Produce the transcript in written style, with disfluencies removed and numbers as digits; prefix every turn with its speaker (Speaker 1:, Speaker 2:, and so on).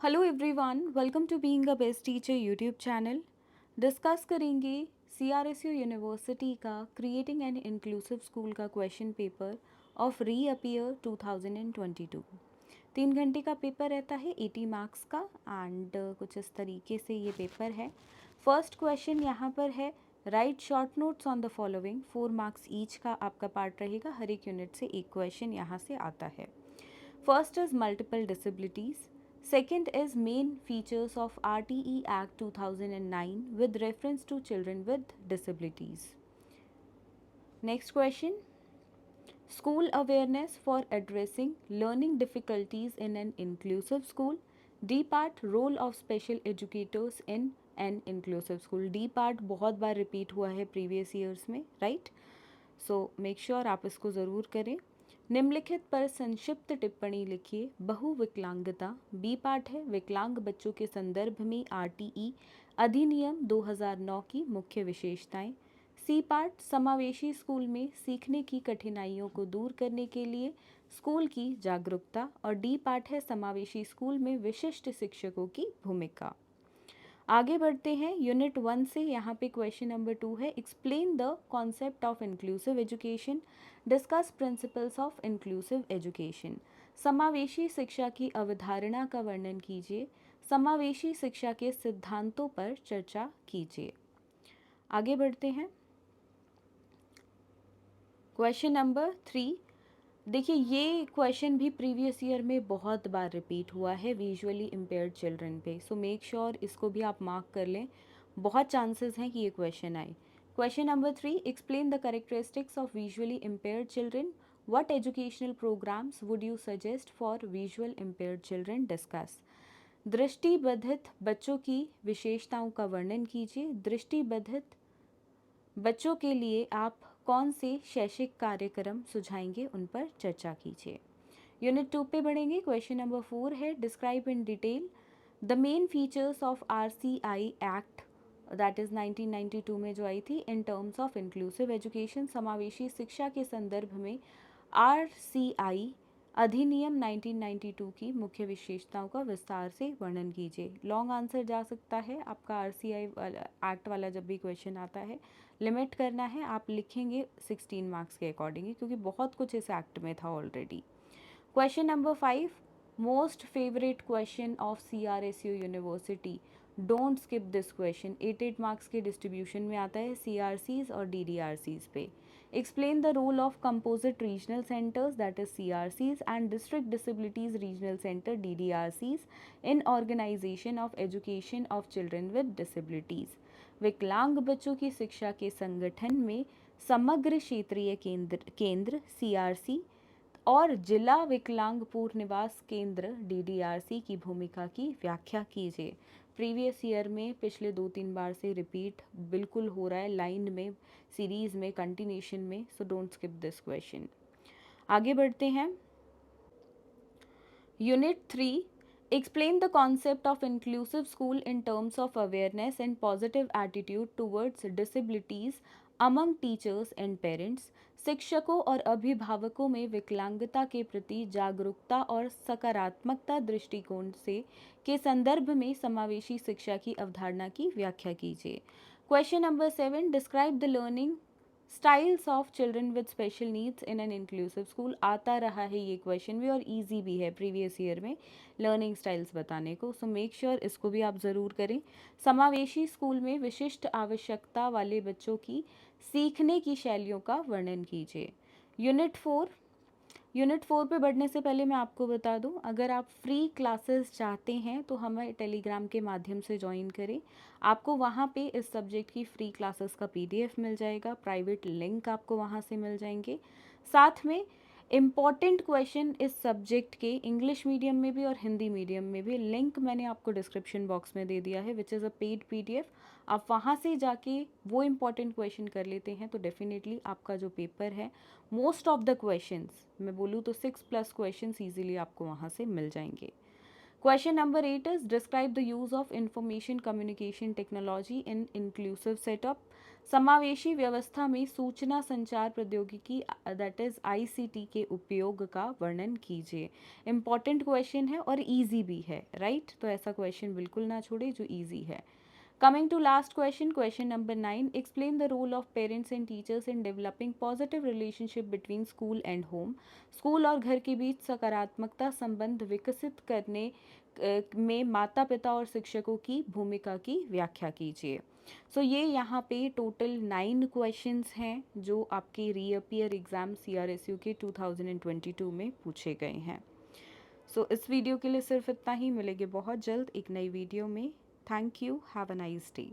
Speaker 1: Hello everyone, welcome to being a best teacher YouTube channel. Discuss करेंगे CRSU university का creating an inclusive school का question paper of reappear 2022। 3 घंटे का paper रहता है, 80 marks का। एंड कुछ इस तरीके से ये पेपर है। फर्स्ट क्वेश्चन यहाँ पर है, right short notes on the following. 4 marks each का आपका पार्ट रहेगा, हर एक यूनिट से एक क्वेश्चन यहाँ से आता है। First is multiple disabilities. Second is main features of RTE Act 2009 with reference to children with disabilities. Next question, school awareness for addressing learning difficulties in an inclusive school. D part, role of special educators in an inclusive school. D part बहुत बार repeat हुआ है previous years में, right? So make sure आप इसको ज़रूर करें। निम्नलिखित पर संक्षिप्त टिप्पणी लिखिए। बहुविकलांगता। बी पार्ट है, विकलांग बच्चों के संदर्भ में आरटीई अधिनियम 2009 की मुख्य विशेषताएं। सी पार्ट, समावेशी स्कूल में सीखने की कठिनाइयों को दूर करने के लिए स्कूल की जागरूकता। और डी पार्ट है, समावेशी स्कूल में विशिष्ट शिक्षकों की भूमिका। आगे बढ़ते हैं यूनिट 1 से। यहाँ पे क्वेश्चन नंबर 2 है, explain the concept of inclusive education, discuss principles of inclusive education. समावेशी शिक्षा की अवधारणा का वर्णन कीजिए। समावेशी शिक्षा के सिद्धांतों पर चर्चा कीजिए। आगे बढ़ते हैं क्वेश्चन नंबर 3। देखिए, ये क्वेश्चन भी प्रीवियस ईयर में बहुत बार रिपीट हुआ है विजुअली इम्पेयर्ड चिल्ड्रन पे। सो मेक श्योर इसको भी आप मार्क कर लें, बहुत चांसेस हैं कि ये क्वेश्चन आए। Question number 3, explain the characteristics of visually impaired children. What educational programs would you suggest for visual impaired children, discuss. दृष्टिबाधित बच्चों की विशेषताओं का वर्णन कीजिए। दृष्टिबाधित बच्चों के लिए आप कौन से शैक्षिक कार्यक्रम सुझाएंगे, उन पर चर्चा कीजिए। यूनिट 2 पे बढ़ेंगे। क्वेश्चन नंबर 4 है, describe in detail the main features of RCI act, that is 1992 में जो आई थी, in terms of inclusive education. समावेशी शिक्षा के संदर्भ में आरसीआई अधिनियम 1992 की मुख्य विशेषताओं का विस्तार से वर्णन कीजिए। लॉन्ग आंसर जा सकता है आपका, आरसीआई एक्ट वाला जब भी क्वेश्चन आता है लिमिट करना है, आप लिखेंगे 16 मार्क्स के अकॉर्डिंगली, क्योंकि बहुत कुछ इस एक्ट में था already. Question number 5, most favourite question of CRSU university. Don't skip this question. 8 marks के डिस्ट्रीब्यूशन में आता है सीआरसीज और डीडीआरसीज पे। Explain the role of composite regional centres, that is CRCs, and district disabilities regional centre, DDRCs, in organisation of education of children with disabilities. विकलांग बच्चों की शिक्षा के संगठन में समग्र क्षेत्रीय केंद्र सीआरसी और जिला विकलांग पूर्ण निवास केंद्र डीडीआरसी की भूमिका की व्याख्या कीजिए। प्रीवियस ईयर में पिछले 2-3 बार से रिपीट बिल्कुल हो रहा है, लाइन में, सीरीज में, कंटिन्यूशन में। So don't skip this question. आगे बढ़ते हैं unit 3, explain the concept of inclusive school in terms of awareness and positive attitude towards disabilities among teachers and parents। शिक्षकों और अभिभावकों में विकलांगता के प्रति जागरूकता और सकारात्मकता दृष्टिकोण से के संदर्भ में समावेशी शिक्षा की अवधारणा की व्याख्या कीजिए। Question number 7, describe the learning styles of children with special needs in an inclusive school. आता रहा है ये क्वेश्चन भी, और इजी भी है प्रीवियस ईयर में लर्निंग स्टाइल्स बताने को। सो मेक श्योर इसको भी आप ज़रूर करें। समावेशी स्कूल में विशिष्ट आवश्यकता वाले बच्चों की सीखने की शैलियों का वर्णन कीजिए। यूनिट 4 पे बढ़ने से पहले मैं आपको बता दूं, अगर आप फ्री क्लासेस चाहते हैं तो हमें टेलीग्राम के माध्यम से ज्वाइन करें। आपको वहाँ पे इस सब्जेक्ट की फ्री क्लासेस का पीडीएफ मिल जाएगा, प्राइवेट लिंक आपको वहाँ से मिल जाएंगे। साथ में इम्पॉर्टेंट क्वेश्चन इस सब्जेक्ट के इंग्लिश मीडियम में भी और हिंदी मीडियम में भी, लिंक मैंने आपको डिस्क्रिप्शन बॉक्स में दे दिया है, which is a paid PDF. आप वहाँ से जाके वो इम्पॉर्टेंट क्वेश्चन कर लेते हैं तो डेफिनेटली आपका जो पेपर है, मोस्ट ऑफ द क्वेश्चंस मैं बोलूँ तो 6+ क्वेश्चंस ईजिली आपको वहाँ से मिल जाएंगे। Question number 8 is describe the use of information communication technology in inclusive setup. समावेशी व्यवस्था में सूचना संचार प्रौद्योगिकी दैट इज़ आईसीटी के उपयोग का वर्णन कीजिए। इम्पॉर्टेंट क्वेश्चन है और इजी भी है, राइट? तो ऐसा क्वेश्चन बिल्कुल ना छोड़े जो इजी है। Coming to last question, question number 9. Explain the role of parents and teachers in developing positive relationship between school and home. School और घर के बीच सकारात्मकता संबंध विकसित करने में माता पिता और शिक्षकों की भूमिका की व्याख्या कीजिए। सो ये यहाँ पे टोटल 9 क्वेश्चंस हैं जो आपके रीअपियर एग्ज़ाम CRSU के 2022 में पूछे गए हैं। सो इस वीडियो के लिए सिर्फ इतना ही। मिलेंगे बहुत जल्द एक नई वीडियो में। Thank you. Have a nice day.